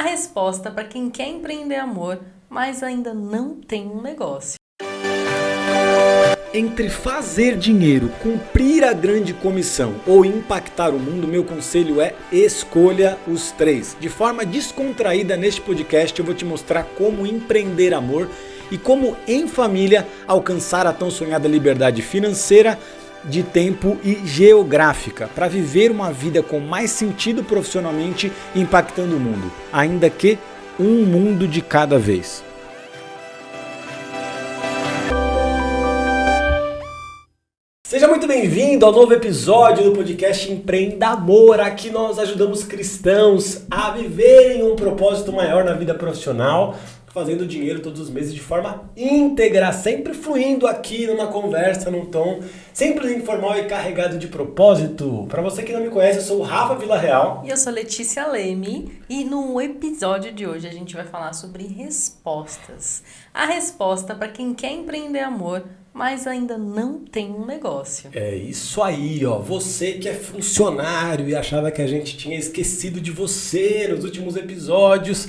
A resposta para quem quer empreender amor, mas ainda não tem um negócio. Entre fazer dinheiro, cumprir a grande comissão ou impactar o mundo, meu conselho é escolha os três. De forma descontraída neste podcast eu vou te mostrar como empreender amor e como em família alcançar a tão sonhada liberdade financeira, de tempo e geográfica para viver uma vida com mais sentido profissionalmente, impactando o mundo, ainda que um mundo de cada vez. Seja muito bem-vindo ao novo episódio do podcast Empreenda Amor. Aqui nós ajudamos cristãos a viverem um propósito maior na vida profissional, fazendo dinheiro todos os meses de forma íntegra, sempre fluindo aqui numa conversa, num tom simples, informal e carregado de propósito. Para você que não me conhece, eu sou o Rafa Villarreal. E eu sou Letícia Leme e no episódio de hoje a gente vai falar sobre respostas. A resposta para quem quer empreender amor, mas ainda não tem um negócio. É isso aí, ó. Você que é funcionário e achava que a gente tinha esquecido de você nos últimos episódios,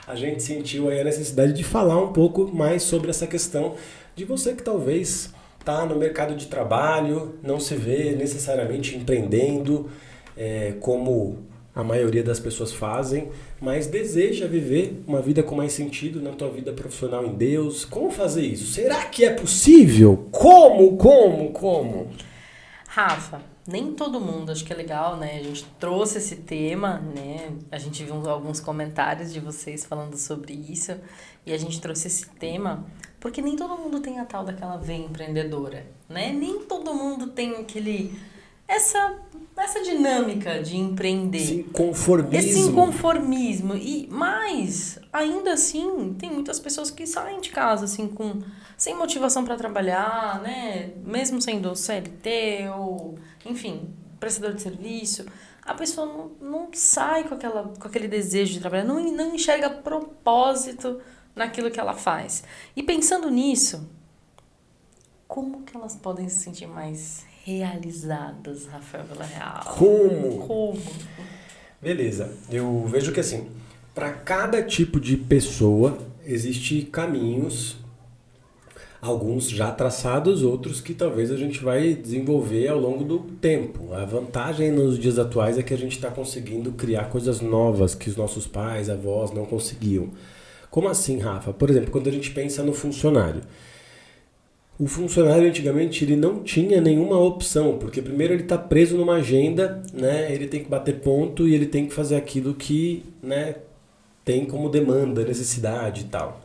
a gente sentiu aí a necessidade de falar um pouco mais sobre essa questão de você que talvez está no mercado de trabalho, não se vê necessariamente empreendendo como a maioria das pessoas fazem, mas deseja viver uma vida com mais sentido na tua vida profissional em Deus. Como fazer isso? Será que é possível? Como? Rafa, nem todo mundo, acho que é legal, né? A gente trouxe esse tema, né? A gente viu alguns comentários de vocês falando sobre isso e a gente trouxe esse tema porque nem todo mundo tem a tal daquela veia empreendedora, né? Nem todo mundo tem essa dinâmica de empreender. Esse inconformismo. Mas, ainda assim, tem muitas pessoas que saem de casa, assim, sem motivação para trabalhar, né? Mesmo sendo CLT ou, enfim, prestador de serviço. A pessoa não sai com aquele desejo de trabalhar, não enxerga propósito naquilo que ela faz. E pensando nisso, como que elas podem se sentir mais realizadas, Rafael Villarreal? Como? Beleza, eu vejo que assim, para cada tipo de pessoa existe caminhos, alguns já traçados, outros que talvez a gente vai desenvolver ao longo do tempo. A vantagem nos dias atuais é que a gente está conseguindo criar coisas novas que os nossos pais, avós não conseguiam. Como assim, Rafa? Por exemplo, quando a gente pensa no funcionário. O funcionário antigamente ele não tinha nenhuma opção, porque primeiro ele está preso numa agenda, né? Ele tem que bater ponto e ele tem que fazer aquilo que, né, tem como demanda, necessidade e tal.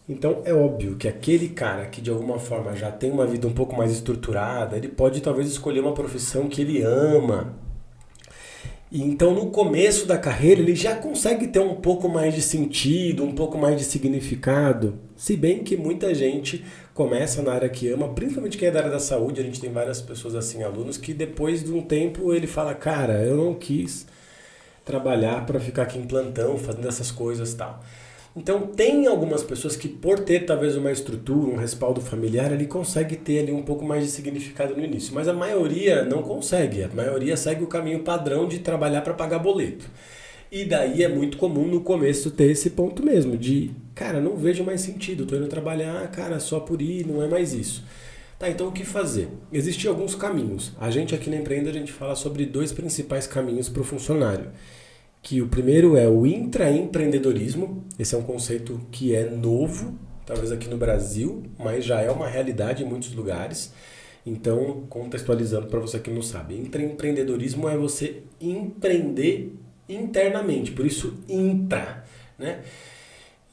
Então é óbvio que aquele cara que de alguma forma já tem uma vida um pouco mais estruturada, ele pode talvez escolher uma profissão que ele ama. E então no começo da carreira ele já consegue ter um pouco mais de sentido, um pouco mais de significado. Se bem que muita gente começa na área que ama, principalmente quem é da área da saúde, a gente tem várias pessoas assim, alunos, que depois de um tempo ele fala, cara, eu não quis trabalhar para ficar aqui em plantão, fazendo essas coisas e tal. Então tem algumas pessoas que por ter talvez uma estrutura, um respaldo familiar, ele consegue ter ali um pouco mais de significado no início, mas a maioria não consegue, a maioria segue o caminho padrão de trabalhar para pagar boleto. E daí é muito comum no começo ter esse ponto mesmo, de, cara, não vejo mais sentido, tô indo trabalhar, cara, só por ir, não é mais isso. Tá, então o que fazer? Existem alguns caminhos. A gente aqui na Empreenda, a gente fala sobre 2 principais caminhos para o funcionário. Que o primeiro é o intraempreendedorismo. Esse é um conceito que é novo, talvez aqui no Brasil, mas já é uma realidade em muitos lugares. Então, contextualizando para você que não sabe, intraempreendedorismo é você empreender internamente, por isso intra, né?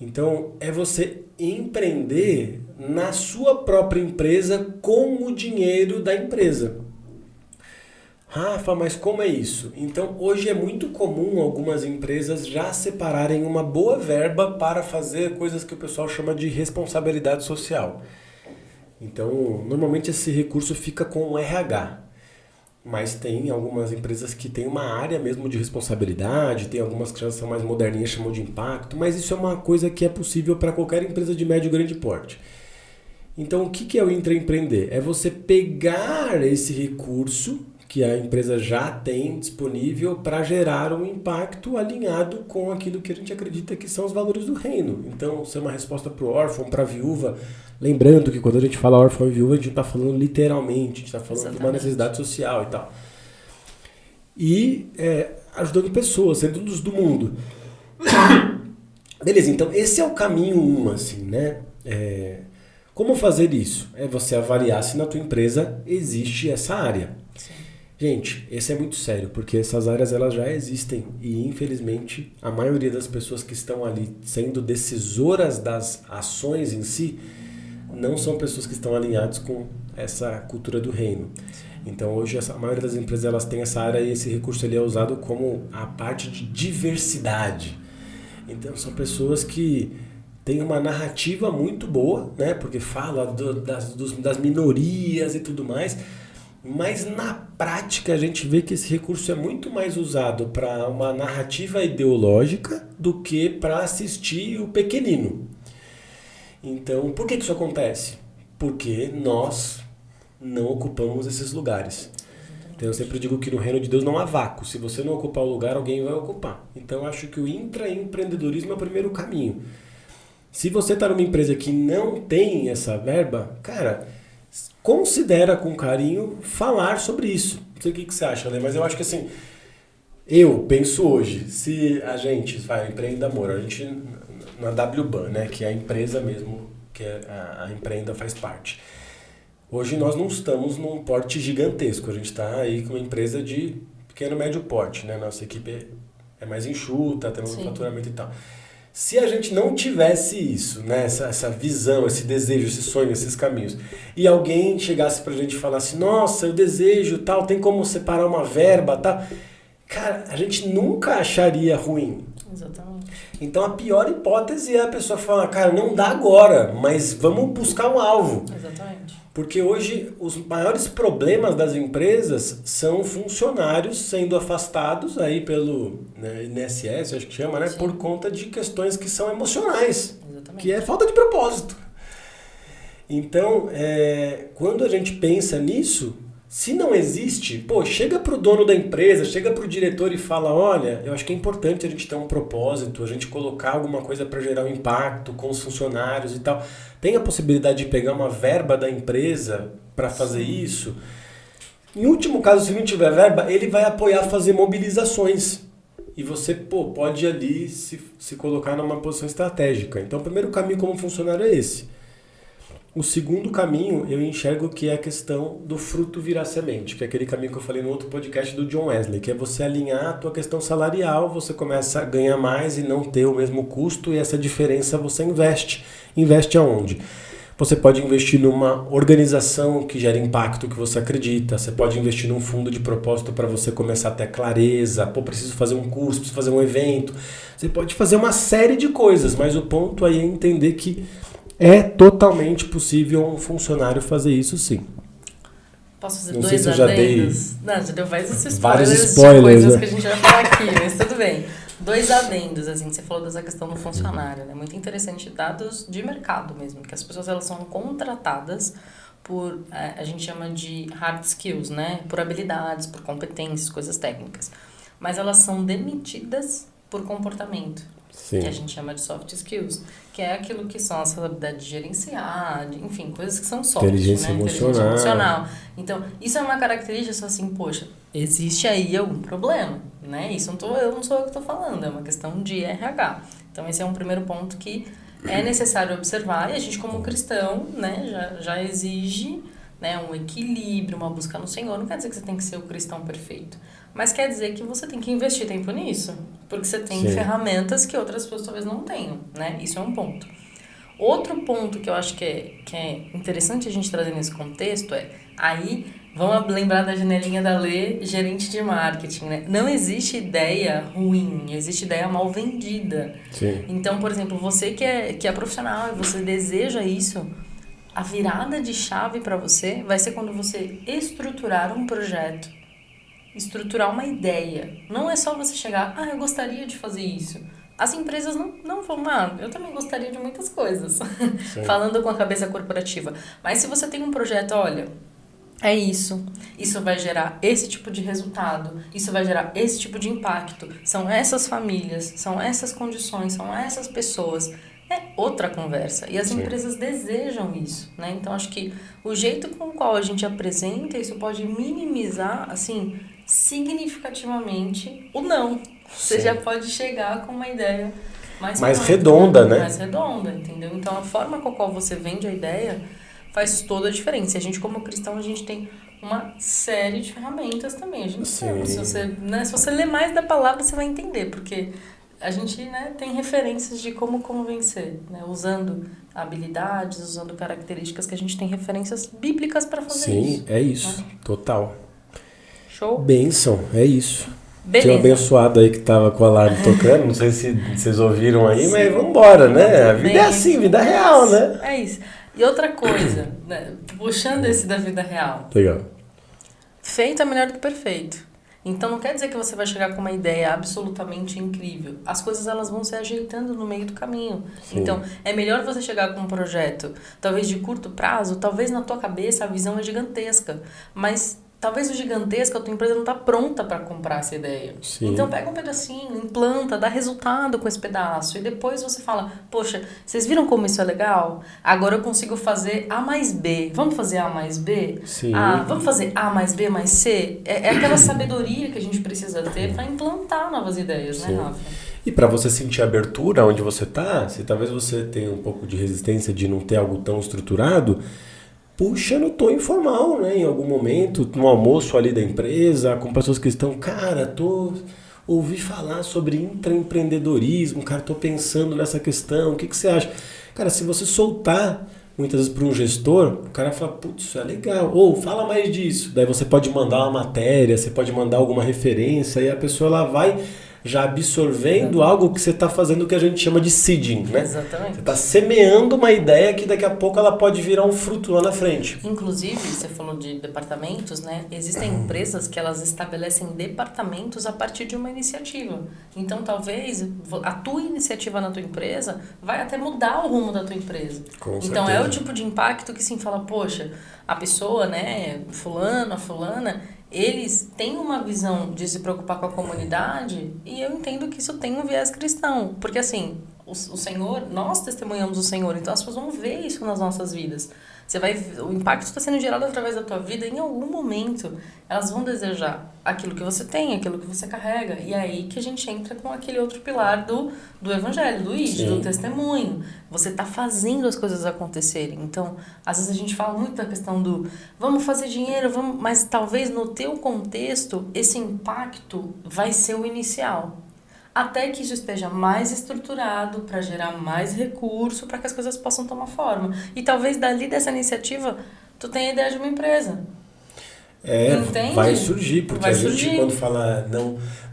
Então, é você empreender na sua própria empresa com o dinheiro da empresa. Rafa, mas como é isso? Então, hoje é muito comum algumas empresas já separarem uma boa verba para fazer coisas que o pessoal chama de responsabilidade social. Então, normalmente esse recurso fica com o RH. Mas tem algumas empresas que têm uma área mesmo de responsabilidade, tem algumas que já são mais moderninhas, chamam de impacto, mas isso é uma coisa que é possível para qualquer empresa de médio e grande porte. Então, o que é o intraempreender? É você pegar esse recurso que a empresa já tem disponível para gerar um impacto alinhado com aquilo que a gente acredita que são os valores do reino. Então, ser uma resposta para o órfão, para a viúva, lembrando que quando a gente fala órfão e viúva, a gente não está falando literalmente, a gente está falando de uma necessidade social e tal. E ajudando pessoas, centros do mundo. Beleza, então esse é o caminho 1, assim, né? Como fazer isso? É você avaliar se na tua empresa existe essa área. Sim. Gente, esse é muito sério, porque essas áreas elas já existem e infelizmente a maioria das pessoas que estão ali sendo decisoras das ações em si não são pessoas que estão alinhadas com essa cultura do reino. Então hoje a maioria das empresas elas têm essa área e esse recurso ele é usado como a parte de diversidade. Então são pessoas que têm uma narrativa muito boa, né? Porque fala das minorias e tudo mais, mas na prática a gente vê que esse recurso é muito mais usado para uma narrativa ideológica do que para assistir o pequenino. Então, por que isso acontece? Porque nós não ocupamos esses lugares. Então eu sempre digo que no reino de Deus não há vácuo. Se você não ocupar o lugar, alguém vai ocupar. Então eu acho que o intraempreendedorismo é o primeiro caminho. Se você está numa empresa que não tem essa verba, cara, considera com carinho falar sobre isso. Não sei o que você acha, né? Mas eu acho que assim, eu penso hoje, se a gente vai Empreenda Amor, a gente na WBAN, né, que é a empresa mesmo, que a Empreenda faz parte. Hoje nós não estamos num porte gigantesco, a gente está aí com uma empresa de pequeno médio porte, né? Nossa equipe é mais enxuta, temos um faturamento e tal. Se a gente não tivesse isso, né? Essa visão, esse desejo, esse sonho, esses caminhos, e alguém chegasse pra gente e falasse, nossa, eu desejo tal, tem como separar uma verba tal, cara, a gente nunca acharia ruim. Exatamente. Então a pior hipótese é a pessoa falar, cara, não dá agora, mas vamos buscar um alvo. Exatamente. Porque hoje os maiores problemas das empresas são funcionários sendo afastados aí pelo INSS, acho que chama, né? Por conta de questões que são emocionais, exatamente, que é falta de propósito. Então, quando a gente pensa nisso, se não existe, chega pro dono da empresa, chega pro diretor e fala, olha, eu acho que é importante a gente ter um propósito, a gente colocar alguma coisa para gerar um impacto com os funcionários e tal. Tem a possibilidade de pegar uma verba da empresa para fazer isso? Em último caso, se não tiver verba, ele vai apoiar fazer mobilizações. E você pode ali se colocar numa posição estratégica. Então, o primeiro caminho como funcionário é esse. O segundo caminho, eu enxergo que é a questão do fruto virar semente, que é aquele caminho que eu falei no outro podcast do John Wesley, que é você alinhar a tua questão salarial, você começa a ganhar mais e não ter o mesmo custo, e essa diferença você investe. Investe aonde? Você pode investir numa organização que gera impacto que você acredita, você pode investir num fundo de propósito para você começar a ter clareza, preciso fazer um curso, preciso fazer um evento, você pode fazer uma série de coisas, mas o ponto aí é entender que é totalmente possível um funcionário fazer isso, sim. Posso fazer não dois sei se eu já adendos? dei Não, já deu vários vários de spoilers, coisas né? que a gente vai falar aqui, mas tudo bem. Dois adendos, assim, você falou dessa questão do funcionário, né? Muito interessante, dados de mercado mesmo, que as pessoas elas são contratadas por, a gente chama de hard skills, né? Por habilidades, por competências, coisas técnicas. Mas elas são demitidas por comportamento. Sim. Que a gente chama de soft skills, que é aquilo que são as habilidades de gerenciar, enfim, coisas que são soft, Inteligência né? emocional. Inteligência emocional. Então, isso é uma característica só assim, poxa, existe aí algum problema, né? Isso eu não sou eu que estou falando, é uma questão de RH. Então, esse é um primeiro ponto que é necessário observar, e a gente como cristão, né, já exige, né, um equilíbrio, uma busca no Senhor. Não quer dizer que você tem que ser o cristão perfeito, mas quer dizer que você tem que investir tempo nisso, porque você tem ferramentas que outras pessoas talvez não tenham, né? Isso é um ponto. Outro ponto que eu acho que é interessante a gente trazer nesse contexto aí vamos lembrar da janelinha da Lê, gerente de marketing, né? Não existe ideia ruim, existe ideia mal vendida. Sim. Então, por exemplo, você que é profissional e você deseja isso, a virada de chave para você vai ser quando você estruturar um projeto, estruturar uma ideia. Não é só você chegar, eu gostaria de fazer isso. As empresas não vão, eu também gostaria de muitas coisas, falando com a cabeça corporativa. Mas se você tem um projeto, olha, É isso. Isso vai gerar esse tipo de resultado. Isso vai gerar esse tipo de impacto. São essas famílias, são essas condições, são essas pessoas. É outra conversa. E as Sim. empresas desejam isso, né? Então, acho que o jeito com o qual a gente apresenta isso pode minimizar, assim, significativamente o não. Você Sim. já pode chegar com uma ideia Mais pronta, redonda, né? mais redonda, entendeu? Então, a forma com a qual você vende a ideia faz toda a diferença. E a gente, como cristão, a gente tem uma série de ferramentas também. A gente sabe, se você, né, se você ler mais da palavra, você vai entender, porque a gente, né, tem referências de como convencer, né, usando habilidades, usando características que a gente tem referências bíblicas para fazer isso. Sim, é isso. Né? Total. Show? Bênção, é isso. Beleza. Tinha um abençoado aí que tava com a alarme tocando, não sei se vocês ouviram aí, Sim. mas vambora, né? A vida Bem, é assim, vida real, né? É isso. E outra coisa, né, puxando esse da vida real. Legal. Feito é melhor do que perfeito. Então não quer dizer que você vai chegar com uma ideia absolutamente incrível. As coisas elas vão se ajeitando no meio do caminho. Sim. Então é melhor você chegar com um projeto, talvez de curto prazo, talvez na tua cabeça a visão é gigantesca, mas talvez o gigantesco, a tua empresa não está pronta para comprar essa ideia. Sim. Então pega um pedacinho, implanta, dá resultado com esse pedaço. E depois você fala, poxa, vocês viram como isso é legal? Agora eu consigo fazer A mais B. Vamos fazer A mais B? Sim. Vamos fazer A mais B mais C? É aquela sabedoria que a gente precisa ter para implantar novas ideias, Sim. né, Rafa? E para você sentir a abertura onde você tá, se talvez você tenha um pouco de resistência de não ter algo tão estruturado, puxa no tom informal, né? Em algum momento, no almoço ali da empresa, com pessoas que estão, cara, ouvi falar sobre intraempreendedorismo, cara, tô pensando nessa questão, o que você acha? Cara, se você soltar muitas vezes para um gestor, o cara fala, putz, isso é legal, ou fala mais disso. Daí você pode mandar uma matéria, você pode mandar alguma referência, e a pessoa ela vai já absorvendo algo que você está fazendo que a gente chama de seeding, né? Exatamente. Você está semeando uma ideia que daqui a pouco ela pode virar um fruto lá na frente. Inclusive, você falou de departamentos, né? Existem empresas que elas estabelecem departamentos a partir de uma iniciativa. Então, talvez a tua iniciativa na tua empresa vai até mudar o rumo da tua empresa. Com então, certeza. é o tipo de impacto que sim fala, poxa, a pessoa, né, fulano, a fulana, eles têm uma visão de se preocupar com a comunidade e eu entendo que isso tem um viés cristão. Porque, assim, o Senhor, nós testemunhamos o Senhor, então as pessoas vão ver isso nas nossas vidas. O impacto está sendo gerado através da tua vida, em algum momento elas vão desejar aquilo que você tem, aquilo que você carrega. E é aí que a gente entra com aquele outro pilar do evangelho, do ID, do testemunho. Você está fazendo as coisas acontecerem. Então, às vezes a gente fala muito da questão do vamos fazer dinheiro, mas talvez no teu contexto esse impacto vai ser o inicial. Até que isso esteja mais estruturado para gerar mais recurso para que as coisas possam tomar forma. E talvez dali dessa iniciativa tu tenha a ideia de uma empresa. Entende? Vai surgir, porque vai a gente surgir. Quando fala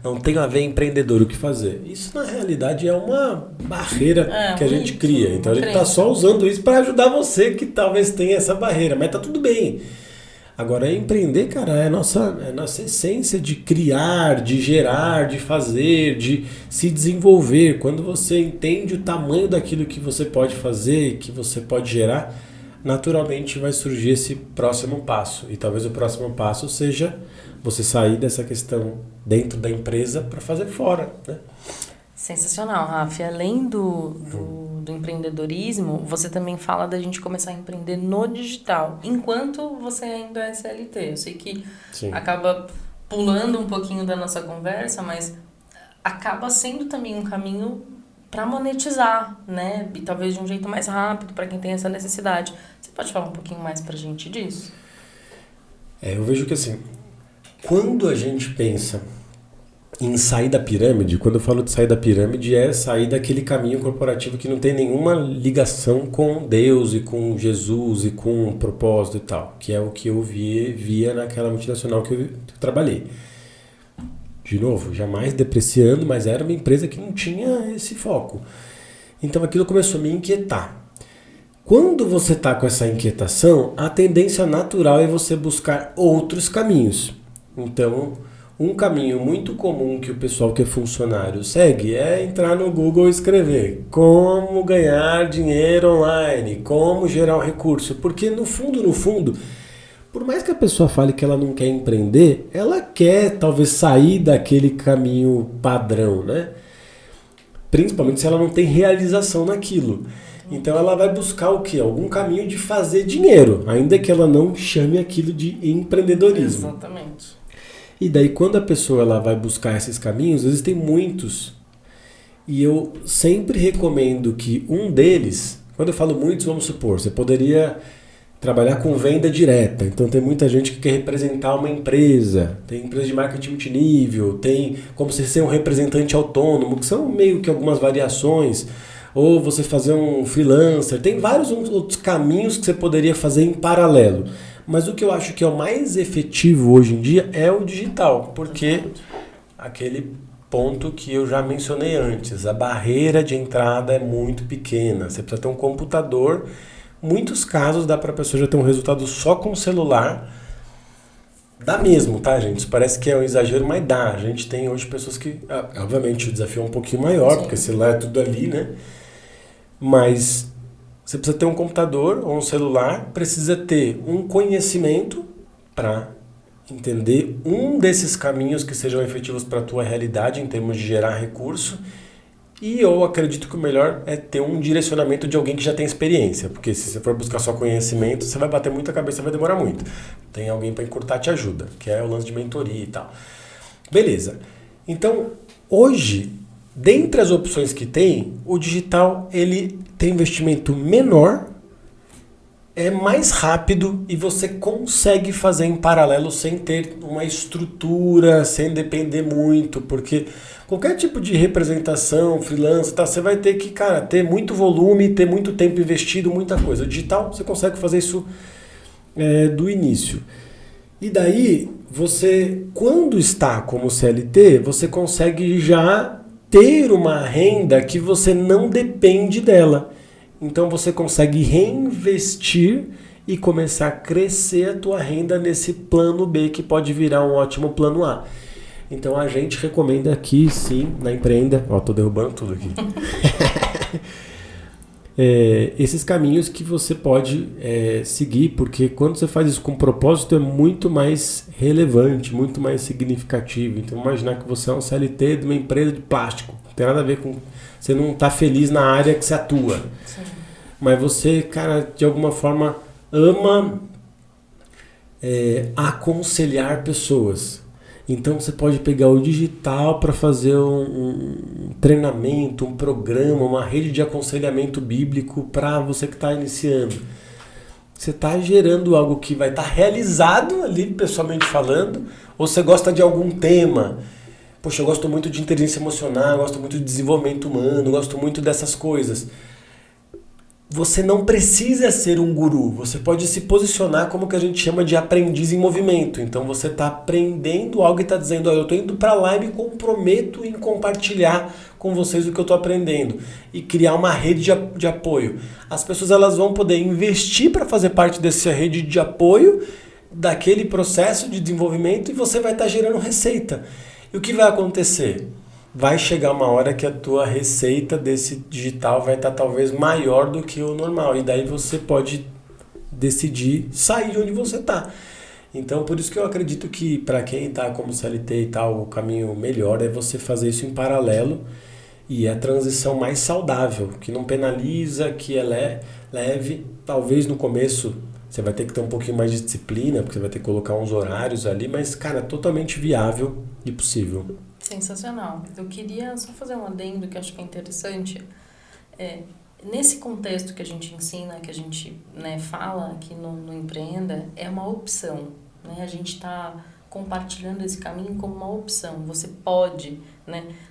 não tem a ver empreendedor o que fazer, isso na realidade é uma barreira que a gente cria. Então a gente está só usando isso para ajudar você que talvez tenha essa barreira, mas tá tudo bem. Agora, empreender, cara, é a nossa essência de criar, de gerar, de fazer, de se desenvolver. Quando você entende o tamanho daquilo que você pode fazer, que você pode gerar, naturalmente vai surgir esse próximo passo. E talvez o próximo passo seja você sair dessa questão dentro da empresa para fazer fora, né? Sensacional, Rafa. Além do empreendedorismo, você também fala da gente começar a empreender no digital, enquanto você ainda é CLT. Eu sei que acaba pulando um pouquinho da nossa conversa, mas acaba sendo também um caminho para monetizar, né? E talvez de um jeito mais rápido para quem tem essa necessidade. Você pode falar um pouquinho mais para a gente disso? Eu vejo que assim, quando a gente pensa em sair da pirâmide, quando eu falo de sair da pirâmide, é sair daquele caminho corporativo que não tem nenhuma ligação com Deus e com Jesus e com um propósito e tal, que é o que eu via naquela multinacional que eu trabalhei. De novo, jamais depreciando, mas era uma empresa que não tinha esse foco. Então aquilo começou a me inquietar. Quando você está com essa inquietação, a tendência natural é você buscar outros caminhos. Então, um caminho muito comum que o pessoal que é funcionário segue é entrar no Google e escrever como ganhar dinheiro online, como gerar um recurso. Porque no fundo, por mais que a pessoa fale que ela não quer empreender, ela quer talvez sair daquele caminho padrão, né? Principalmente se ela não tem realização naquilo. Então ela vai buscar o quê? Algum caminho de fazer dinheiro, ainda que ela não chame aquilo de empreendedorismo. Exatamente. E daí quando a pessoa ela vai buscar esses caminhos, existem muitos. E eu sempre recomendo que um deles, quando eu falo muitos, vamos supor, você poderia trabalhar com venda direta. Então tem muita gente que quer representar uma empresa, tem empresa de marketing multinível, tem como você ser um representante autônomo, que são meio que algumas variações, ou você fazer um freelancer, tem vários outros caminhos que você poderia fazer em paralelo. Mas o que eu acho que é o mais efetivo hoje em dia é o digital, porque aquele ponto que eu já mencionei antes, a barreira de entrada é muito pequena, você precisa ter um computador. Muitos casos dá para a pessoa já ter um resultado só com o celular. Dá mesmo, tá, gente? Isso parece que é um exagero, mas dá. A gente tem hoje pessoas que... obviamente o desafio é um pouquinho maior, Sim. porque o celular é tudo ali, né? Mas você precisa ter um computador ou um celular, precisa ter um conhecimento para entender um desses caminhos que sejam efetivos para a tua realidade em termos de gerar recurso. E eu acredito que o melhor é ter um direcionamento de alguém que já tem experiência, porque se você for buscar só conhecimento, você vai bater muita cabeça, vai demorar muito. Tem alguém para encurtar, te ajuda, que é o lance de mentoria e tal. Beleza. Então, hoje, dentre as opções que tem, o digital ele tem investimento menor, é mais rápido e você consegue fazer em paralelo sem ter uma estrutura, sem depender muito, porque qualquer tipo de representação, freelance, tá, você vai ter que, cara, ter muito volume, ter muito tempo investido, muita coisa. O digital, você consegue fazer isso do início. E daí, você, quando está como CLT, você consegue já ter uma renda que você não depende dela. Então você consegue reinvestir e começar a crescer a tua renda nesse plano B que pode virar um ótimo plano A. Então a gente recomenda aqui, sim, na Empreenda... Ó, tô derrubando tudo aqui. Esses caminhos que você pode seguir, porque quando você faz isso com propósito é muito mais relevante, muito mais significativo. Então imaginar que você é um CLT de uma empresa de plástico. Não tem nada a ver com... Você não está feliz na área que você atua. Sim. Mas você, cara, de alguma forma ama aconselhar pessoas. Então você pode pegar o digital para fazer um treinamento, um programa, uma rede de aconselhamento bíblico para você que está iniciando. Você está gerando algo que vai estar realizado ali, pessoalmente falando, ou você gosta de algum tema. Poxa, eu gosto muito de inteligência emocional, gosto muito de desenvolvimento humano, gosto muito dessas coisas. Você não precisa ser um guru, você pode se posicionar como que a gente chama de aprendiz em movimento. Então você está aprendendo algo e está dizendo, eu estou indo para lá e me comprometo em compartilhar com vocês o que eu estou aprendendo e criar uma rede de apoio. As pessoas elas vão poder investir para fazer parte dessa rede de apoio, daquele processo de desenvolvimento e você vai estar gerando receita. E o que vai acontecer? Vai chegar uma hora que a tua receita desse digital vai estar talvez maior do que o normal. E daí você pode decidir sair de onde você está. Então, por isso que eu acredito que para quem está como CLT e tal, o caminho melhor é você fazer isso em paralelo. E é a transição mais saudável, que não penaliza, que é leve. Talvez no começo você vai ter que ter um pouquinho mais de disciplina, porque você vai ter que colocar uns horários ali. Mas, cara, totalmente viável e possível. Sensacional. Eu queria só fazer um adendo que eu acho que é interessante. Nesse contexto que a gente ensina, que a gente fala aqui no Empreenda, é uma opção. Né? A gente está compartilhando esse caminho como uma opção. Você pode,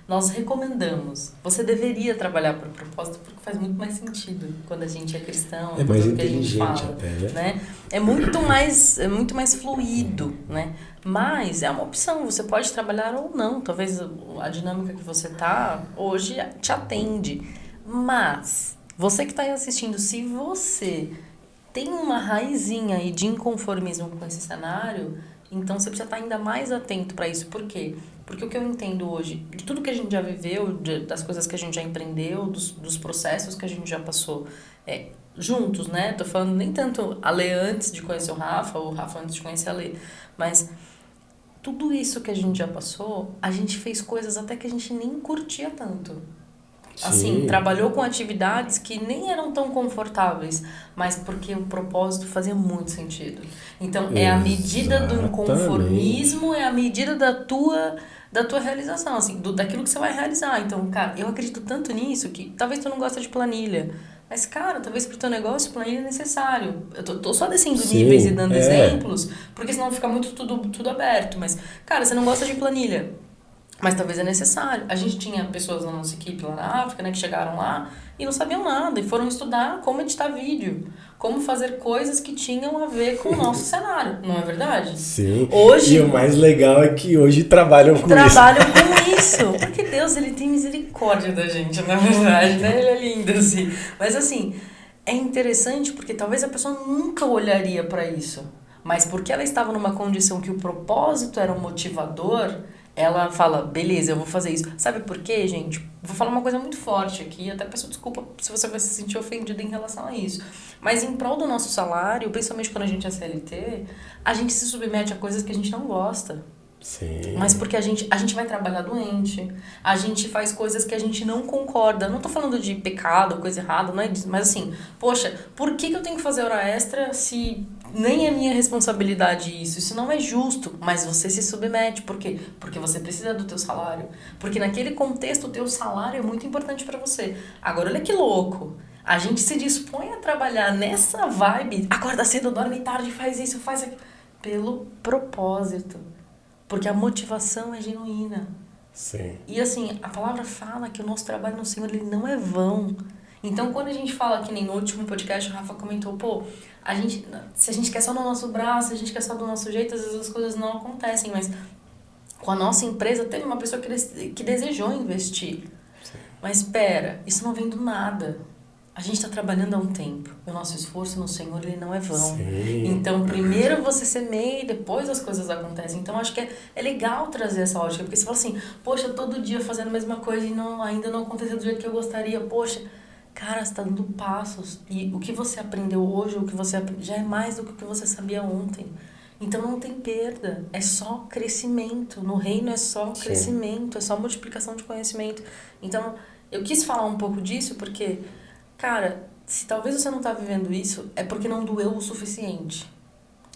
nós recomendamos. Você deveria trabalhar por propósito porque faz muito mais sentido quando a gente é cristão. É mais inteligente até, né? É muito mais fluido, né? Mas é uma opção, você pode trabalhar ou não. Talvez a dinâmica que você tá hoje te atende. Mas, você que está aí assistindo, se você tem uma raizinha aí de inconformismo com esse cenário, então você precisa estar ainda mais atento para isso. Por quê? Porque o que eu entendo hoje, de tudo que a gente já viveu, das coisas que a gente já empreendeu, dos processos que a gente já passou, juntos, né? Tô falando nem tanto a Lê antes de conhecer o Rafa, ou o Rafa antes de conhecer a Lê, mas tudo isso que a gente já passou, a gente fez coisas até que a gente nem curtia tanto. Assim, Sim. trabalhou com atividades que nem eram tão confortáveis, mas porque o propósito fazia muito sentido. Então, é a medida do Exatamente. inconformismo, é a medida da tua realização, assim, daquilo que você vai realizar. Então, cara, eu acredito tanto nisso que talvez tu não gosta de planilha, mas, cara, talvez pro teu negócio planilha é necessário. Eu tô só descendo Sim, níveis e dando é. exemplos, porque senão fica muito tudo aberto. Mas, cara, você não gosta de planilha, mas talvez é necessário. A gente tinha pessoas na nossa equipe lá na África, né, que chegaram lá e não sabiam nada, e foram estudar como editar vídeo, como fazer coisas que tinham a ver com o nosso cenário, não é verdade? Sim. Hoje, E o mais legal é que hoje trabalham com isso. trabalham com isso, porque Deus, ele tem misericórdia da gente, na verdade, né? Ele é lindo, assim. Mas, assim, é interessante porque talvez a pessoa nunca olharia para isso, mas porque ela estava numa condição que o propósito era um motivador, ela fala, beleza, eu vou fazer isso. Sabe por quê, gente? Vou falar uma coisa muito forte aqui, até peço desculpa se você vai se sentir ofendido em relação a isso. Mas em prol do nosso salário, principalmente quando a gente é CLT, a gente se submete a coisas que a gente não gosta. Sim. Mas porque a gente vai trabalhar doente, a gente faz coisas que a gente não concorda. Não tô falando de pecado, coisa errada, não é disso. Mas assim, poxa, por que eu tenho que fazer hora extra se nem é minha responsabilidade isso? Isso não é justo, mas você se submete. Por quê? Porque você precisa do teu salário. Porque naquele contexto o teu salário é muito importante pra você. Agora, olha que louco. A gente se dispõe a trabalhar nessa vibe, acorda cedo, dorme tarde, faz isso, faz aquilo, pelo propósito. Porque a motivação é genuína. Sim. E assim, a palavra fala que o nosso trabalho no Senhor, ele não é vão. Então, quando a gente fala, que nem no último podcast, o Rafa comentou, pô, se a gente quer só no nosso braço, se a gente quer só do nosso jeito, às vezes as coisas não acontecem. Mas com a nossa empresa, teve uma pessoa que desejou investir. Sim. Mas espera, isso não vem do nada. A gente está trabalhando há um tempo. O nosso esforço no Senhor, ele não é vão. Sim. Então, primeiro você semeia e depois as coisas acontecem. Então, acho que é legal trazer essa ótica. Porque você fala assim, poxa, todo dia fazendo a mesma coisa e ainda não aconteceu do jeito que eu gostaria. Poxa, cara, você está dando passos. E o que você aprendeu hoje, o que você já é mais do que o que você sabia ontem. Então, não tem perda. É só crescimento. No reino é só crescimento. É só multiplicação de conhecimento. Então, eu quis falar um pouco disso porque... Cara, se talvez você não tá vivendo isso, é porque não doeu o suficiente.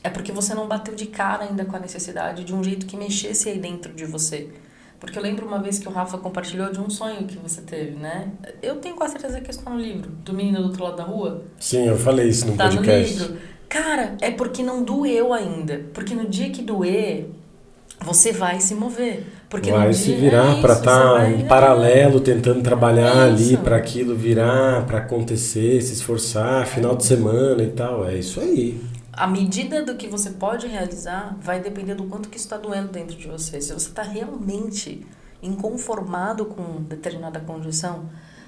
É porque você não bateu de cara ainda com a necessidade de um jeito que mexesse aí dentro de você. Porque eu lembro uma vez que o Rafa compartilhou de um sonho que você teve, né? Eu tenho quase certeza que isso tá no livro, do menino do outro lado da rua. Sim, eu falei isso no Tá podcast. no livro. Cara, é porque não doeu ainda. Porque no dia que doer, você vai se mover. Porque Vai no se dia, virar é para isso, estar você vai- em paralelo, tentando trabalhar É ali isso. para aquilo virar, para acontecer, se esforçar, final de semana e tal. É isso aí. A medida do que você pode realizar vai depender do quanto que isso está doendo dentro de você. Se você está realmente inconformado com determinada condição,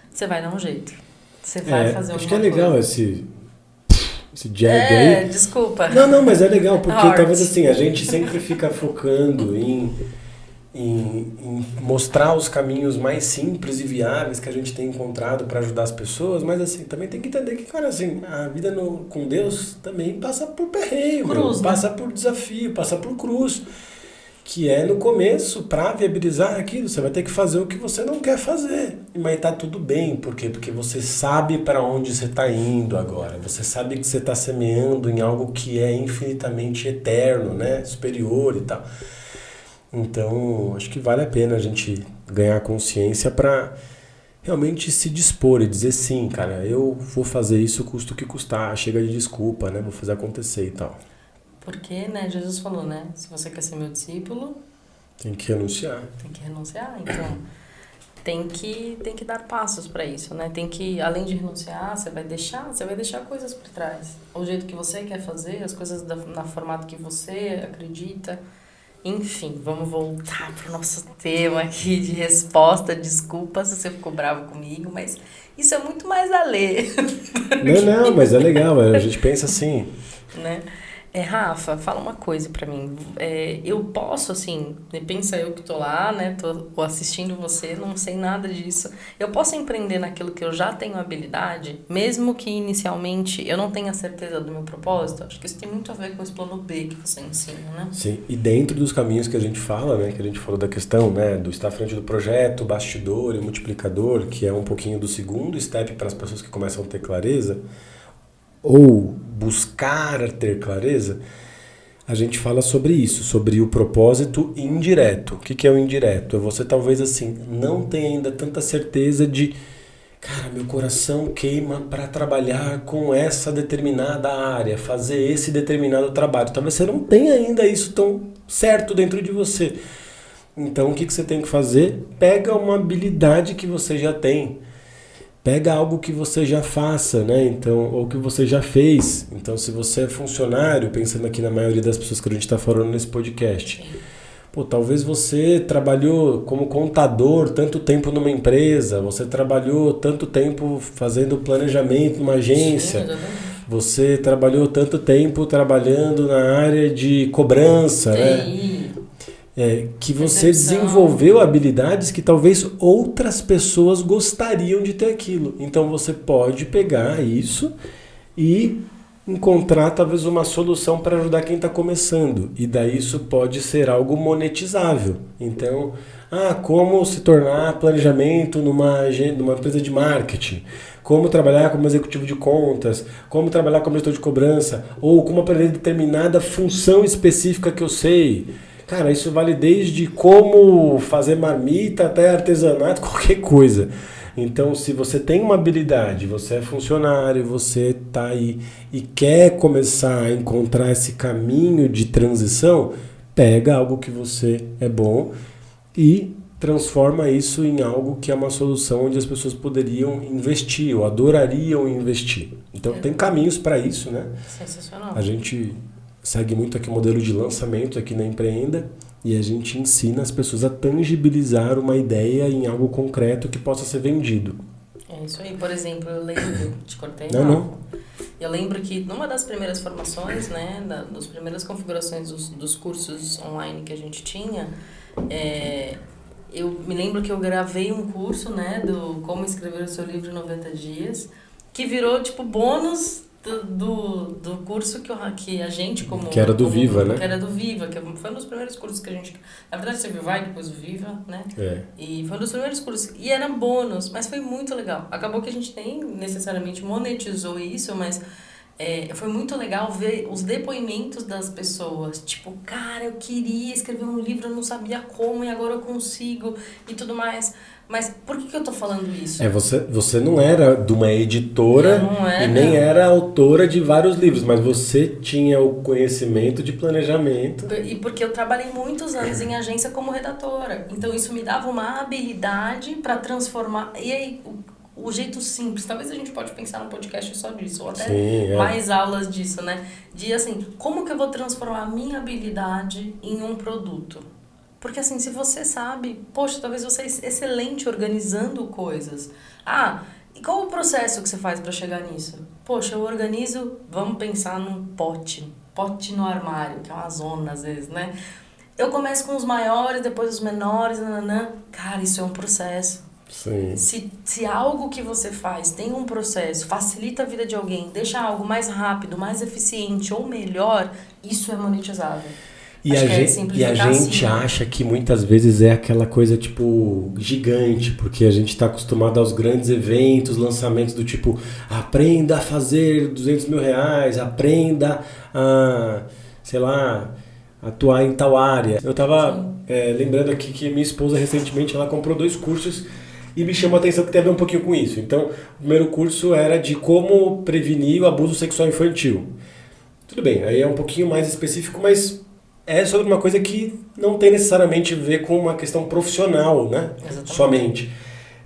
você vai dar um jeito. Você vai fazer alguma acho que é legal coisa. esse jab aí. Desculpa. Não, mas é legal, porque Art. talvez assim, a gente sempre fica focando em mostrar os caminhos mais simples e viáveis que a gente tem encontrado para ajudar as pessoas, mas assim, também tem que entender que, cara, assim, a vida com Deus também passa por perreio, Cruz, né? passa por desafio, passa por cruz, que é no começo, para viabilizar aquilo, você vai ter que fazer o que você não quer fazer, mas tá tudo bem, por quê? Porque você sabe para onde você está indo agora, você sabe que você está semeando em algo que é infinitamente eterno, né, superior e tal. Então, acho que vale a pena a gente ganhar consciência para realmente se dispor e dizer sim, cara, eu vou fazer isso custo o que custar, chega de desculpa, né? Vou fazer acontecer e tal. Porque, né, Jesus falou, né? Se você quer ser meu discípulo, Tem que renunciar. tem que renunciar. Então, tem que dar passos para isso, né? Tem que, além de renunciar, você vai deixar coisas por trás. O jeito que você quer fazer, as coisas na formato que você acredita. Enfim, vamos voltar pro nosso tema aqui de resposta. Desculpa se você ficou bravo comigo, mas isso é muito mais a ler, Não, mas é legal, a gente pensa assim. né? Rafa, fala uma coisa pra mim. Eu posso, assim, pensa eu que tô lá, né? Tô assistindo você, não sei nada disso. Eu posso empreender naquilo que eu já tenho habilidade, mesmo que inicialmente eu não tenha certeza do meu propósito? Acho que isso tem muito a ver com esse plano B que você ensina, né? Sim, e dentro dos caminhos que a gente fala, né, que a gente falou da questão, né, do estar à frente do projeto, bastidor e multiplicador, que é um pouquinho do segundo step para as pessoas que começam a ter clareza, ou buscar ter clareza, a gente fala sobre isso, sobre o propósito indireto. O que é o indireto? É você talvez assim, não tenha ainda tanta certeza de, cara, meu coração queima para trabalhar com essa determinada área, fazer esse determinado trabalho. Talvez você não tenha ainda isso tão certo dentro de você. Então o que você tem que fazer? Pega uma habilidade que você já tem. Pega algo que você já faça, né? Então, ou que você já fez. Então, se você é funcionário, pensando aqui na maioria das pessoas que a gente está falando nesse podcast, pô, talvez você trabalhou como contador tanto tempo numa empresa, você trabalhou tanto tempo fazendo planejamento numa agência, você trabalhou tanto tempo trabalhando na área de cobrança, né? Que você desenvolveu habilidades que talvez outras pessoas gostariam de ter aquilo. Então você pode pegar isso e encontrar talvez uma solução para ajudar quem está começando. E daí isso pode ser algo monetizável. Então, como se tornar planejamento numa empresa de marketing, como trabalhar como executivo de contas, como trabalhar como gestor de cobrança, ou como aprender determinada função específica que eu sei. Cara, isso vale desde como fazer marmita até artesanato, qualquer coisa. Então, se você tem uma habilidade, você é funcionário, você está aí e quer começar a encontrar esse caminho de transição, pega algo que você é bom e transforma isso em algo que é uma solução onde as pessoas poderiam investir ou adorariam investir. Então, tem caminhos para isso, né? Sensacional. A gente segue muito aqui o modelo de lançamento aqui na Empreenda e a gente ensina as pessoas a tangibilizar uma ideia em algo concreto que possa ser vendido. É isso aí. Por exemplo, eu lembro... Te cortei? Não. Eu lembro que numa das primeiras formações, né, das primeiras configurações dos cursos online que a gente tinha, eu me lembro que eu gravei um curso, né, do Como Escrever o Seu Livro em 90 Dias, que virou, tipo, bônus do curso que a gente como... Que era do Viva, né? Que era do Viva, que foi um dos primeiros cursos que a gente... Na verdade, teve o Vai, depois o Viva, né? E foi um dos primeiros cursos. E era bônus, mas foi muito legal. Acabou que a gente nem necessariamente monetizou isso, mas foi muito legal ver os depoimentos das pessoas. Tipo, cara, eu queria escrever um livro, eu não sabia como, e agora eu consigo, e tudo mais... Mas por que eu tô falando isso? Você não era de uma editora e nem era autora de vários livros, mas você tinha o conhecimento de planejamento. E porque eu trabalhei muitos anos em agência como redatora. Então isso me dava uma habilidade para transformar. E aí, o jeito simples, talvez a gente pode pensar num podcast só disso, ou até mais aulas disso, né? De assim, como que eu vou transformar a minha habilidade em um produto? Porque assim, se você sabe, poxa, talvez você é excelente organizando coisas. E qual o processo que você faz para chegar nisso? Poxa, eu organizo, vamos pensar num pote no armário, que é uma zona às vezes, né? Eu começo com os maiores, depois os menores, Cara, isso é um processo. Sim. Se algo que você faz tem um processo, facilita a vida de alguém, deixa algo mais rápido, mais eficiente ou melhor, isso é monetizável. E a gente acha que muitas vezes é aquela coisa, tipo, gigante, porque a gente está acostumado aos grandes eventos, lançamentos do tipo, aprenda a fazer 200 mil reais, aprenda a, sei lá, atuar em tal área. Eu estava lembrando aqui que minha esposa recentemente, ela comprou 2 cursos e me chamou a atenção que teve um pouquinho com isso. Então, o primeiro curso era de como prevenir o abuso sexual infantil. Tudo bem, aí é um pouquinho mais específico, mas... é sobre uma coisa que não tem necessariamente a ver com uma questão profissional, né? Exatamente. Somente.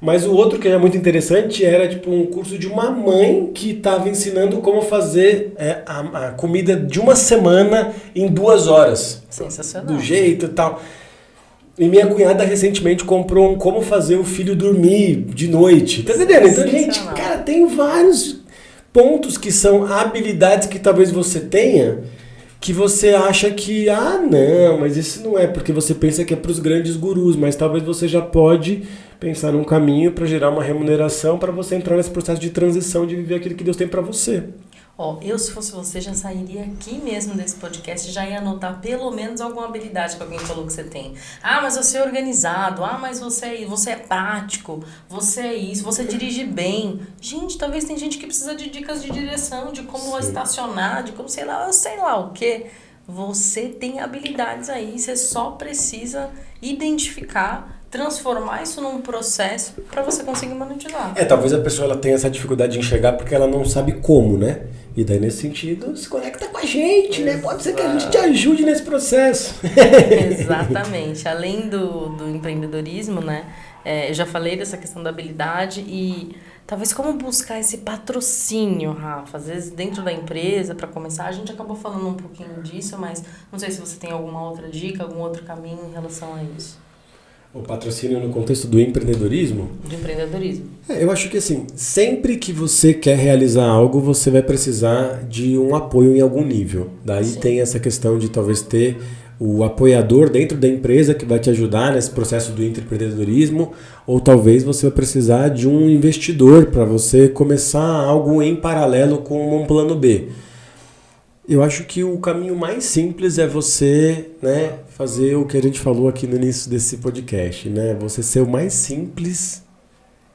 Mas o outro que era muito interessante era tipo um curso de uma mãe que estava ensinando como fazer a comida de uma semana em 2 horas. Sensacional. Do jeito e tal. E minha cunhada recentemente comprou um como fazer o filho dormir de noite. Tá entendendo? Então, gente, cara, tem vários pontos que são habilidades que talvez você tenha que você acha que, não, mas isso não é, porque você pensa que é para os grandes gurus, mas talvez você já pode pensar num caminho para gerar uma remuneração para você entrar nesse processo de transição, de viver aquilo que Deus tem para você. Eu, se fosse você, já sairia aqui mesmo desse podcast e já ia anotar pelo menos alguma habilidade que alguém falou que você tem. Mas você é organizado. Mas você é prático. Você é isso. Você dirige bem. Gente, talvez tem gente que precisa de dicas de direção, de como estacionar, de como sei lá o quê. Você tem habilidades aí. Você só precisa identificar, transformar isso num processo para você conseguir monetizar. Talvez a pessoa ela tenha essa dificuldade de enxergar porque ela não sabe como, né? E daí, nesse sentido, se conecta com a gente, né? Pode ser que a gente te ajude nesse processo. Exatamente. Além do empreendedorismo, né? Eu já falei dessa questão da habilidade e talvez como buscar esse patrocínio, Rafa. Às vezes, dentro da empresa, para começar, a gente acabou falando um pouquinho disso, mas não sei se você tem alguma outra dica, algum outro caminho em relação a isso. O patrocínio no contexto do empreendedorismo? Do empreendedorismo. Eu acho que assim, sempre que você quer realizar algo, você vai precisar de um apoio em algum nível. Daí Sim. Tem essa questão de talvez ter o apoiador dentro da empresa que vai te ajudar nesse processo do empreendedorismo, ou talvez você vai precisar de um investidor para você começar algo em paralelo com um plano B. Eu acho que o caminho mais simples é você, né, fazer o que a gente falou aqui no início desse podcast, né? Você ser o mais simples,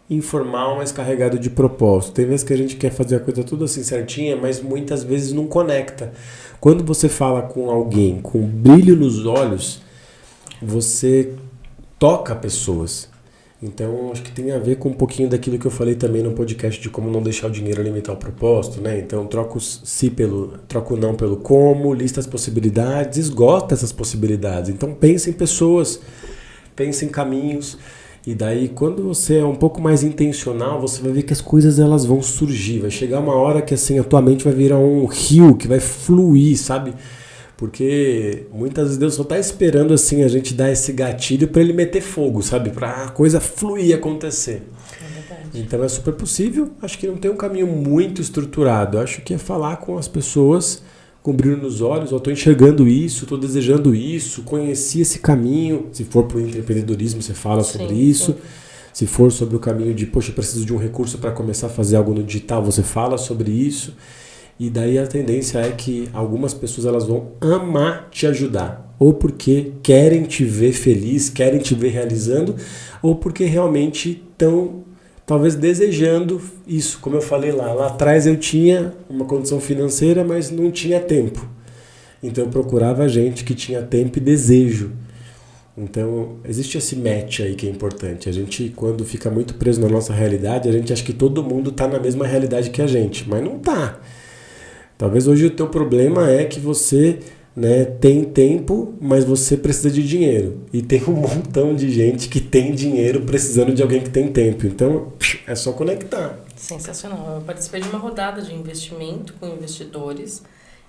informal, mas carregado de propósito. Tem vezes que a gente quer fazer a coisa tudo assim certinha, mas muitas vezes não conecta. Quando você fala com alguém com brilho nos olhos, você toca pessoas. Então, acho que tem a ver com um pouquinho daquilo que eu falei também no podcast de como não deixar o dinheiro limitar o propósito, né? Então, troca o não pelo como, lista as possibilidades, esgota essas possibilidades. Então, pensa em pessoas, pensa em caminhos. E daí, quando você é um pouco mais intencional, você vai ver que as coisas elas vão surgir. Vai chegar uma hora que assim, a tua mente vai virar um rio que vai fluir, sabe? Porque muitas vezes Deus só está esperando assim a gente dar esse gatilho para ele meter fogo, sabe? Para a coisa fluir e acontecer. Então é super possível. Acho que não tem um caminho muito estruturado. Acho que é falar com as pessoas com brilho nos olhos. Eu estou enxergando isso, estou desejando isso, conheci esse caminho. Se for para o empreendedorismo, você fala sobre isso. Sim. Se for sobre o caminho de, poxa, eu preciso de um recurso para começar a fazer algo no digital, você fala sobre isso. E daí a tendência é que algumas pessoas elas vão amar te ajudar. Ou porque querem te ver feliz, querem te ver realizando, ou porque realmente estão talvez desejando isso. Como eu falei lá atrás eu tinha uma condição financeira, mas não tinha tempo. Então eu procurava gente que tinha tempo e desejo. Então existe esse match aí que é importante. A gente, quando fica muito preso na nossa realidade, a gente acha que todo mundo está na mesma realidade que a gente, mas não está. Talvez hoje o teu problema é que você, né, tem tempo, mas você precisa de dinheiro. E tem um montão de gente que tem dinheiro precisando de alguém que tem tempo. Então, é só conectar. Sensacional. Eu participei de uma rodada de investimento com investidores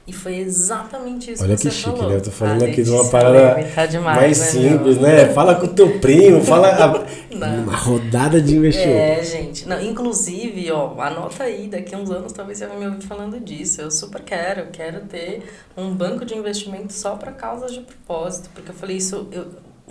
e foi exatamente isso Olha que você chique, falou. Né? Eu tô falando aqui de uma parada mais simples, né? Fala com o teu primo, fala uma rodada de investimento. Gente. Não, inclusive, anota aí, daqui a uns anos talvez você vai me ouvir falando disso. Eu super quero ter um banco de investimento só para causas de propósito, porque eu falei isso...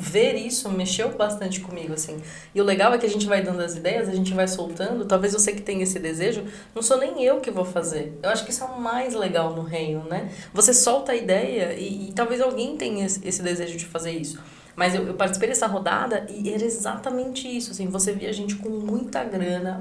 Ver isso mexeu bastante comigo, assim. E o legal é que a gente vai dando as ideias, a gente vai soltando. Talvez você que tem esse desejo, não sou nem eu que vou fazer. Eu acho que isso é o mais legal no reino, né? Você solta a ideia e talvez alguém tenha esse desejo de fazer isso. Mas eu participei dessa rodada e era exatamente isso, assim. Você via gente com muita grana,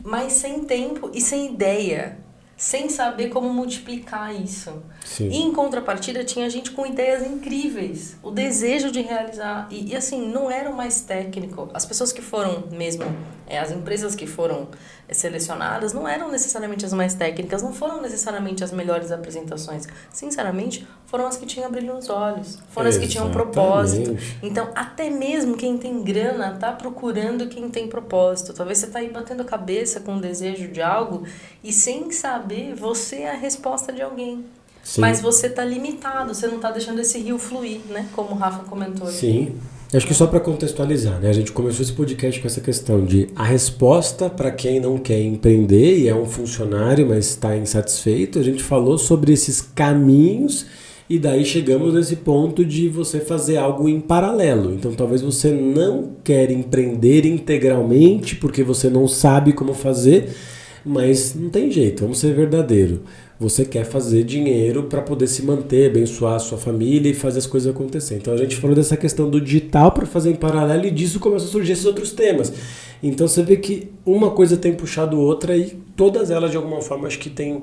mas sem tempo e sem ideia. Sem saber como multiplicar isso. Sim. E em contrapartida tinha gente com ideias incríveis, o desejo de realizar, e assim, não era o mais técnico. As pessoas que foram mesmo, as empresas que foram selecionadas não eram necessariamente as mais técnicas, não foram necessariamente as melhores apresentações. Sinceramente, foram as que tinham brilho nos olhos, foram as que tinham propósito. Então, até mesmo quem tem grana tá procurando quem tem propósito. Talvez você tá aí batendo a cabeça com o desejo de algo e sem saber, você é a resposta de alguém. Sim. Mas você tá limitado, você não tá deixando esse rio fluir, né? Como o Rafa comentou aqui. Sim. Acho que só para contextualizar, né? A gente começou esse podcast com essa questão de a resposta para quem não quer empreender e é um funcionário, mas está insatisfeito. A gente falou sobre esses caminhos e daí chegamos nesse ponto de você fazer algo em paralelo. Então talvez você não quer empreender integralmente porque você não sabe como fazer, mas não tem jeito, vamos ser verdadeiro. Você quer fazer dinheiro para poder se manter, abençoar a sua família e fazer as coisas acontecer. Então a gente falou dessa questão do digital para fazer em paralelo e disso começou a surgir esses outros temas. Então você vê que uma coisa tem puxado outra e todas elas de alguma forma acho que têm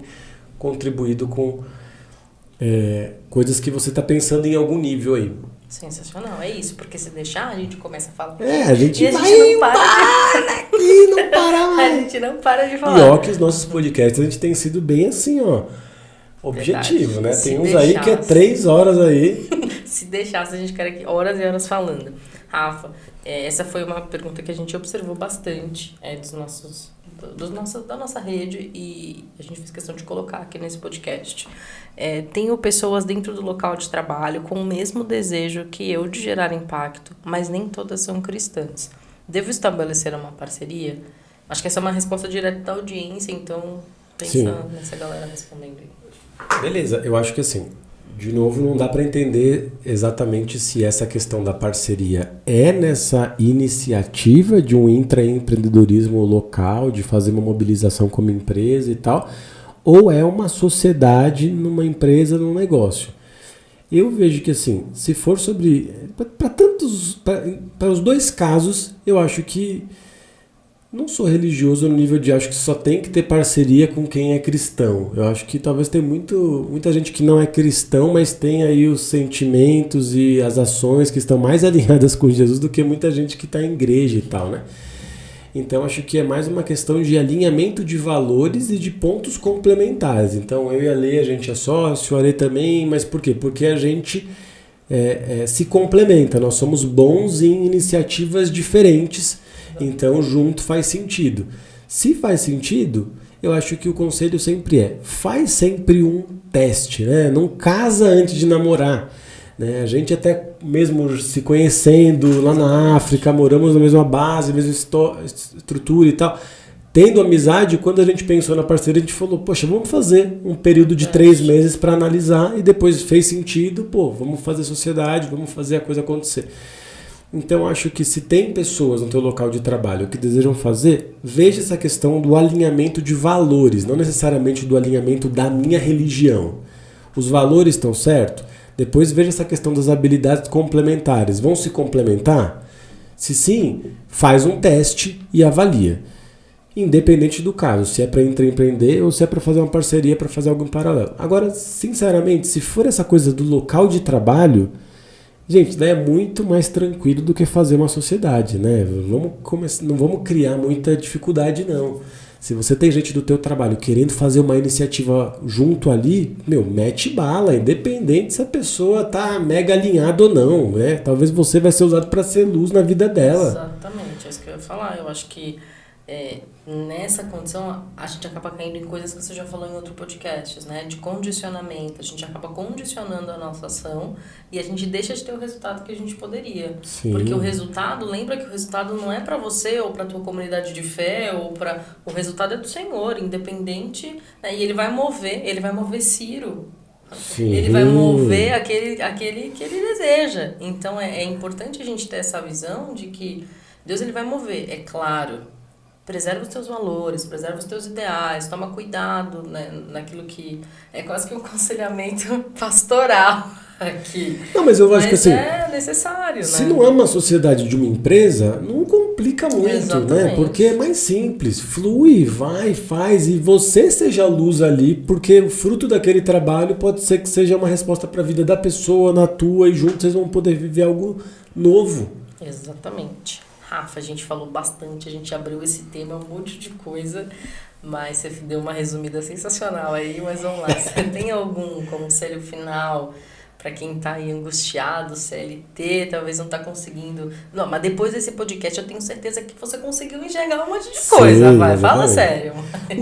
contribuído com coisas que você está pensando em algum nível aí. Sensacional, é isso, porque se deixar a gente começa a falar. A gente e a vai gente não para aqui, não para mais. A gente não para de falar. E ó que os nossos podcasts a gente tem sido bem assim, ó, objetivo, verdade. Né? Se tem uns deixasse, aí que é 3 horas aí. Se deixasse, a gente quer aqui horas e horas falando. Rafa, essa foi uma pergunta que a gente observou bastante da nossa rede e a gente fez questão de colocar aqui nesse podcast. Tenho pessoas dentro do local de trabalho com o mesmo desejo que eu de gerar impacto, mas nem todas são cristãs. Devo estabelecer uma parceria? Acho que essa é uma resposta direta da audiência, então pensa nessa galera respondendo aí. Beleza, eu acho que assim, de novo, não dá para entender exatamente se essa questão da parceria é nessa iniciativa de um intraempreendedorismo local, de fazer uma mobilização como empresa e tal, ou é uma sociedade numa empresa, num negócio. Eu vejo que assim, se for sobre... Para os dois casos, eu acho que não sou religioso no nível de acho que só tem que ter parceria com quem é cristão. Eu acho que talvez tem muita gente que não é cristão, mas tem aí os sentimentos e as ações que estão mais alinhadas com Jesus do que muita gente que está em igreja e tal, né? Então acho que é mais uma questão de alinhamento de valores e de pontos complementares. Então eu e a Lê, a gente é sócio, a Lê também, mas por quê? Porque a gente se complementa, nós somos bons em iniciativas diferentes. Então, junto faz sentido. Se faz sentido, eu acho que o conselho sempre faz sempre um teste, né? Não casa antes de namorar. Né? A gente até mesmo se conhecendo lá na África, moramos na mesma base, mesma estrutura e tal. Tendo amizade, quando a gente pensou na parceria, a gente falou, poxa, vamos fazer um período de 3 meses para analisar e depois fez sentido, vamos fazer sociedade, vamos fazer a coisa acontecer. Então, acho que se tem pessoas no teu local de trabalho que desejam fazer, veja essa questão do alinhamento de valores, não necessariamente do alinhamento da minha religião. Os valores estão certos? Depois veja essa questão das habilidades complementares. Vão se complementar? Se sim, faz um teste e avalia. Independente do caso, se é para empreender ou se é para fazer uma parceria, para fazer algo em paralelo. Agora, sinceramente, se for essa coisa do local de trabalho... Gente, daí é muito mais tranquilo do que fazer uma sociedade, né? Não vamos criar muita dificuldade, não. Se você tem gente do teu trabalho querendo fazer uma iniciativa junto ali, mete bala, independente se a pessoa tá mega alinhada ou não, né? Talvez você vai ser usado para ser luz na vida dela. Exatamente, é isso que eu ia falar. Eu acho que nessa condição a gente acaba caindo em coisas que você já falou em outros podcasts, né? De condicionamento. A gente acaba condicionando a nossa ação e a gente deixa de ter o resultado que a gente poderia. Sim. Porque o resultado, lembra que o resultado não é para você ou para tua comunidade de fé ou para o resultado é do Senhor, independente, né? E ele vai mover Ciro. Sim. Ele vai mover aquele que ele deseja. Então é importante a gente ter essa visão de que Deus ele vai mover, é claro. Preserva os teus valores, preserva os teus ideais, toma cuidado, né, naquilo que... É quase que um aconselhamento pastoral aqui. Não, mas eu acho que assim... é necessário, se né? não é uma sociedade de uma empresa, não complica muito, Exatamente. né? Porque é mais simples. Flui, vai, faz. E você seja a luz ali, porque o fruto daquele trabalho pode ser que seja uma resposta para a vida da pessoa, na tua, e juntos vocês vão poder viver algo novo. Exatamente. Rafa, a gente falou bastante, a gente abriu esse tema, um monte de coisa, mas você deu uma resumida sensacional aí, mas vamos lá. Você tem algum conselho final Pra quem tá aí angustiado, CLT, talvez não tá conseguindo. Não, mas depois desse podcast eu tenho certeza que você conseguiu enxergar um monte de coisa, Sim, vai. Fala exatamente. sério.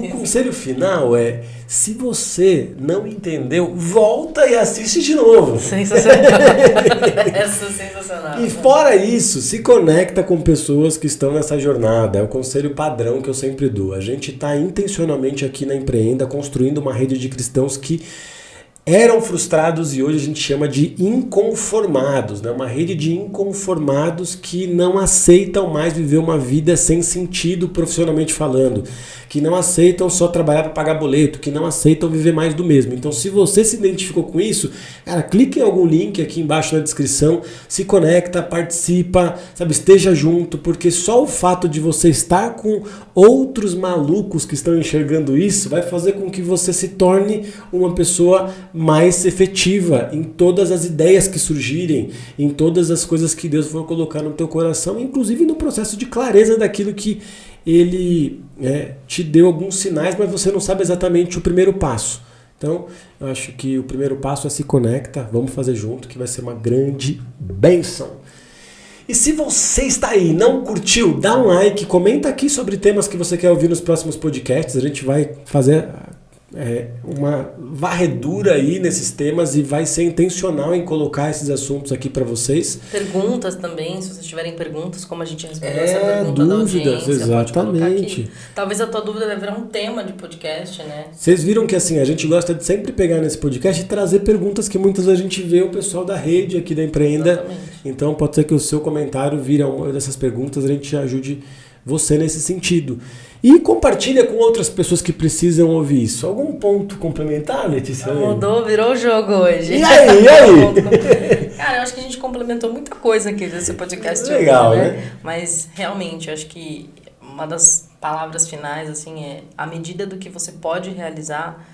O conselho final é, se você não entendeu, volta e assiste de novo. Sensacional. Essa é sensacional. E fora isso, se conecta com pessoas que estão nessa jornada. É o conselho padrão que eu sempre dou. A gente está intencionalmente aqui na Empreenda construindo uma rede de cristãos que eram frustrados e hoje a gente chama de inconformados, né? Uma rede de inconformados que não aceitam mais viver uma vida sem sentido profissionalmente falando, que não aceitam só trabalhar para pagar boleto, que não aceitam viver mais do mesmo. Então, se você se identificou com isso, cara, clique em algum link aqui embaixo na descrição, se conecta, participa, sabe, esteja junto, porque só o fato de você estar com outros malucos que estão enxergando isso vai fazer com que você se torne uma pessoa mais efetiva em todas as ideias que surgirem, em todas as coisas que Deus for colocar no teu coração, inclusive no processo de clareza daquilo que Ele te deu alguns sinais, mas você não sabe exatamente o primeiro passo. Então, eu acho que o primeiro passo é se conecta, vamos fazer junto, que vai ser uma grande bênção. E se você está aí e não curtiu, dá um like, comenta aqui sobre temas que você quer ouvir nos próximos podcasts, a gente vai fazer uma varredura aí nesses temas e vai ser intencional em colocar esses assuntos aqui para vocês. Perguntas também, se vocês tiverem perguntas, como a gente respondeu essa pergunta da dúvidas, audiência, exatamente. Talvez a tua dúvida vai virar um tema de podcast, né? Vocês viram que assim, a gente gosta de sempre pegar nesse podcast e trazer perguntas que muitas vezes a gente vê o pessoal da rede aqui da Empreenda. Exatamente. Então pode ser que o seu comentário vira uma dessas perguntas, a gente ajude você nesse sentido. E compartilha com outras pessoas que precisam ouvir isso. Algum ponto complementar, Letícia? Mudou, virou o jogo hoje. E aí? Cara, eu acho que a gente complementou muita coisa aqui desse podcast. Legal, hoje, né? Mas realmente, eu acho que uma das palavras finais, assim, é a medida do que você pode realizar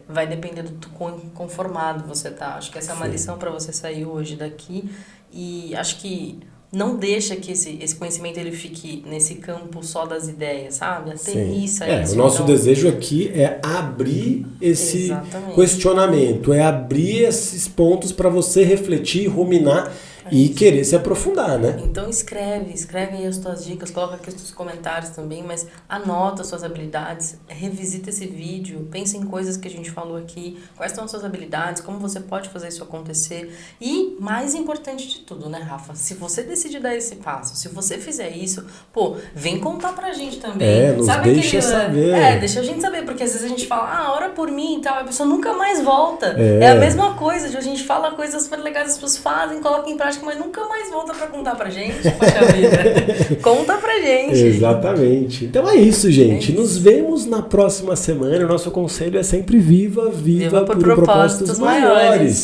vai depender do quão conformado você tá. Acho que essa é uma lição para você sair hoje daqui. E acho que não deixa que esse conhecimento ele fique nesse campo só das ideias, sabe? Aterrissa isso. O nosso desejo aqui é abrir esse questionamento, é abrir esses pontos para você refletir, ruminar e querer se aprofundar, né? Então escreve aí as tuas dicas, coloca aqui os teus comentários também, mas anota as suas habilidades, revisita esse vídeo, pensa em coisas que a gente falou aqui, quais são as suas habilidades, como você pode fazer isso acontecer e, mais importante de tudo, né, Rafa? Se você decidir dar esse passo, se você fizer isso, vem contar pra gente também. Nos Sabe deixa saber. Deixa a gente saber, porque às vezes a gente fala, ora por mim e tal, a pessoa nunca mais volta. É a mesma coisa, a gente fala coisas super legais, as pessoas fazem, colocam em prática, mas nunca mais volta pra contar pra gente. Poxa vida. Conta pra gente. Exatamente. Então é isso, gente. Nos vemos na próxima semana. O nosso conselho é sempre viva por propósitos maiores.